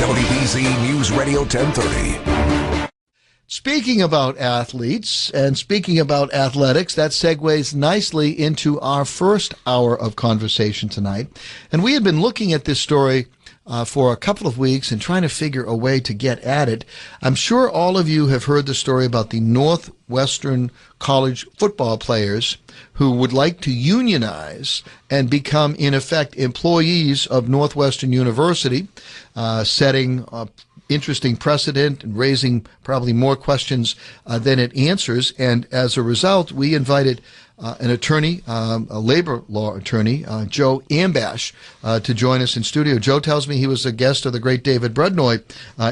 WBZ News Radio 1030. Speaking about athletes and speaking about athletics, that segues nicely into our first hour of conversation tonight. And we had been looking at this story for a couple of weeks and trying to figure a way to get at it. I'm sure all of you have heard the story about the Northwestern college football players who would like to unionize and become, in effect, employees of Northwestern University, setting interesting precedent and raising probably more questions than it answers. And as a result, we invited an attorney, a labor law attorney, Joe Ambash, to join us in studio. Joe tells me he was a guest of the great David Brudnoy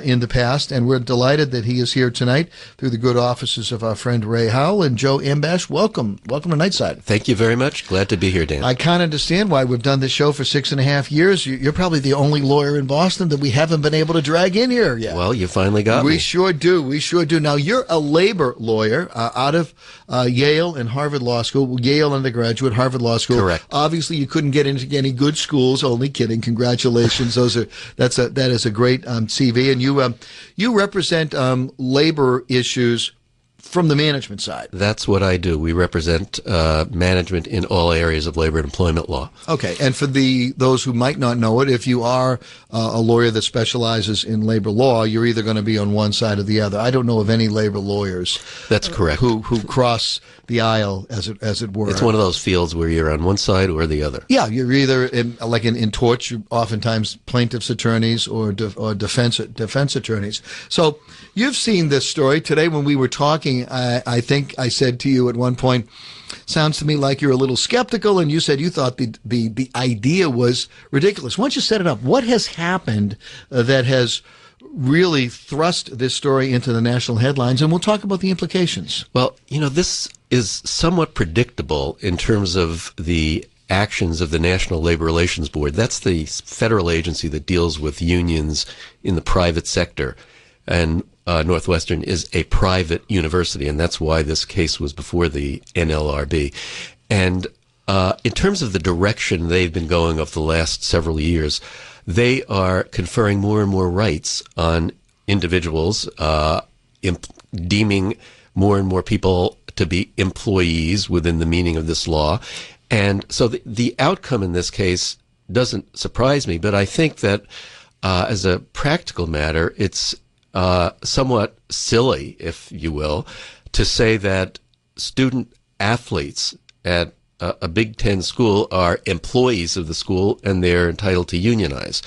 in the past, and we're delighted that he is here tonight through the good offices of our friend Ray Howell. And Joe Ambash, welcome. Welcome to Nightside. Thank you very much. Glad to be here, Dan. I can't understand why we've done this show for 6.5 years. You're probably the only lawyer in Boston that we haven't been able to drag in here yet. Well, you finally got me. We sure do. We sure do. Now, you're a labor lawyer out of Yale and Harvard Law School. Yale undergraduate, Harvard Law School. Correct. Obviously, you couldn't get into any good schools. Only kidding. Congratulations. That is a great CV. And you represent labor issues from the management side. That's what I do. We represent management in all areas of labor and employment law. Okay. And for those who might not know it, if you are a lawyer that specializes in labor law, you're either going to be on one side or the other. I don't know of any labor lawyers. That's correct. Who cross the aisle, as it were. It's one of those fields where you're on one side or the other. Yeah, you're either in torts, you're oftentimes plaintiffs' attorneys or defense attorneys. So you've seen this story today. When we were talking, I think I said to you at one point, sounds to me like you're a little skeptical, and you said you thought the idea was ridiculous. Why don't you set it up? What has happened that has really thrust this story into the national headlines, and we'll talk about the implications. Well, this is somewhat predictable in terms of the actions of the National Labor Relations Board. That's the federal agency that deals with unions in the private sector. And Northwestern is a private university, and that's why this case was before the NLRB. And in terms of the direction they've been going over the last several years, they are conferring more and more rights on individuals, deeming more and more people to be employees within the meaning of this law. And so the outcome in this case doesn't surprise me, but I think that as a practical matter, it's somewhat silly, if you will, to say that student athletes at a Big Ten school are employees of the school and they're entitled to unionize.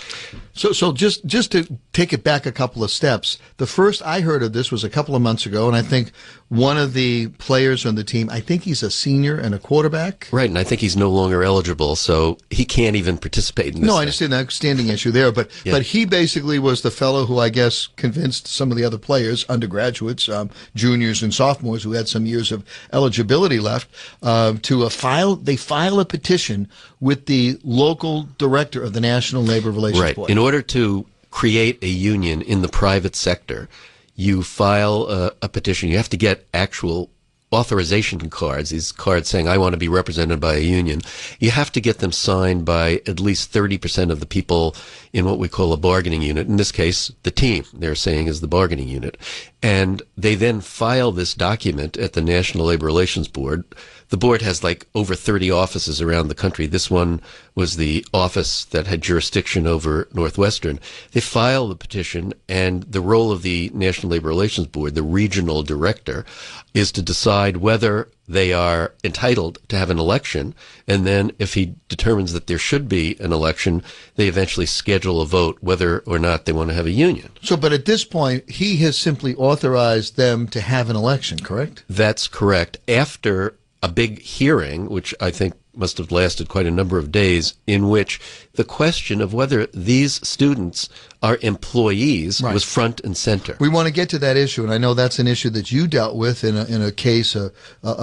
So just to take it back a couple of steps, the first I heard of this was a couple of months ago, and I think one of the players on the team, I think he's a senior and a quarterback. Right, and I think he's no longer eligible, so he can't even participate in this. No, I understand that standing issue there, but he basically was the fellow who I guess convinced some of the other players, undergraduates, juniors and sophomores who had some years of eligibility left, to file a petition with the local director of the National Labor Relations Board. In order to create a union in the private sector, you file a petition. You have to get actual authorization cards, these cards saying, I want to be represented by a union. You have to get them signed by at least 30% of the people in what we call a bargaining unit. In this case, the team, they're saying, is the bargaining unit. And they then file this document at the National Labor Relations Board. The board has like over 30 offices around the country. This one was the office that had jurisdiction over Northwestern. They file the petition, and the role of the National Labor Relations Board, the regional director, is to decide whether they are entitled to have an election, and then if he determines that there should be an election, they eventually schedule a vote whether or not they want to have a union. So, but at this point, he has simply authorized them to have an election, correct? That's correct. After a big hearing, which I think must have lasted quite a number of days, in which the question of whether these students are employees was front and center. We want to get to that issue, and I know that's an issue that you dealt with in a case, a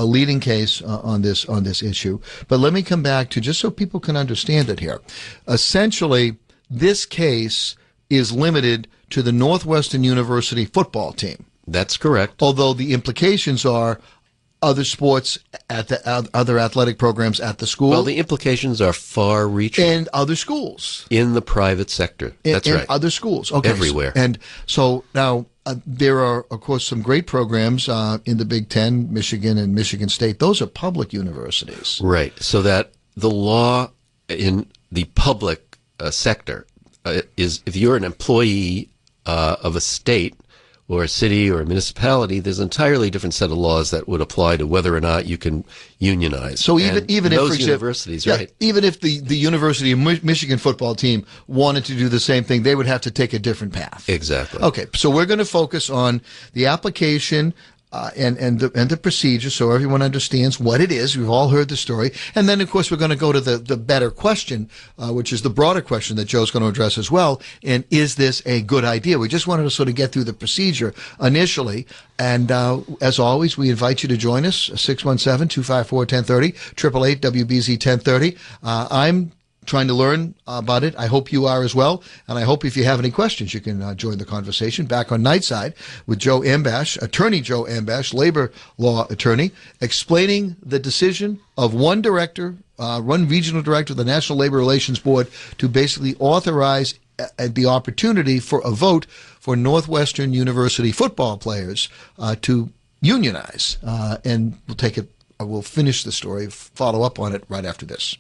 leading case on this issue. But let me come back to, just so people can understand it here. Essentially, this case is limited to the Northwestern University football team. That's correct. Although the implications are other sports at the other athletic programs at the school. Well, the implications are far-reaching. And other schools. In the private sector. That's right. Other schools. Okay. Everywhere. And so now there are, of course, some great programs in the Big Ten, Michigan and Michigan State. Those are public universities. Right. So that the law in the public sector is, if you're an employee of a state or a city or a municipality, there's an entirely different set of laws that would apply to whether or not you can unionize. So even if, those for universities, example, right? Even if the University of Michigan football team wanted to do the same thing, they would have to take a different path. Exactly. Okay, so we're going to focus on the application and the procedure, so everyone understands what it is. We've all heard the story, and then of course we're going to go to the better question, which is the broader question that Joe's going to address as well. And is this a good idea? We just wanted to sort of get through the procedure initially, and as always, we invite you to join us 617-254-1030, 888-WBZ 1030. I'm trying to learn about it. I hope you are as well. And I hope if you have any questions, you can join the conversation. Back on Nightside with Joe Ambash, Attorney Joe Ambash, labor law attorney, explaining the decision of one regional director of the National Labor Relations Board to basically authorize the opportunity for a vote for Northwestern University football players to unionize. And we'll finish the story, follow up on it right after this.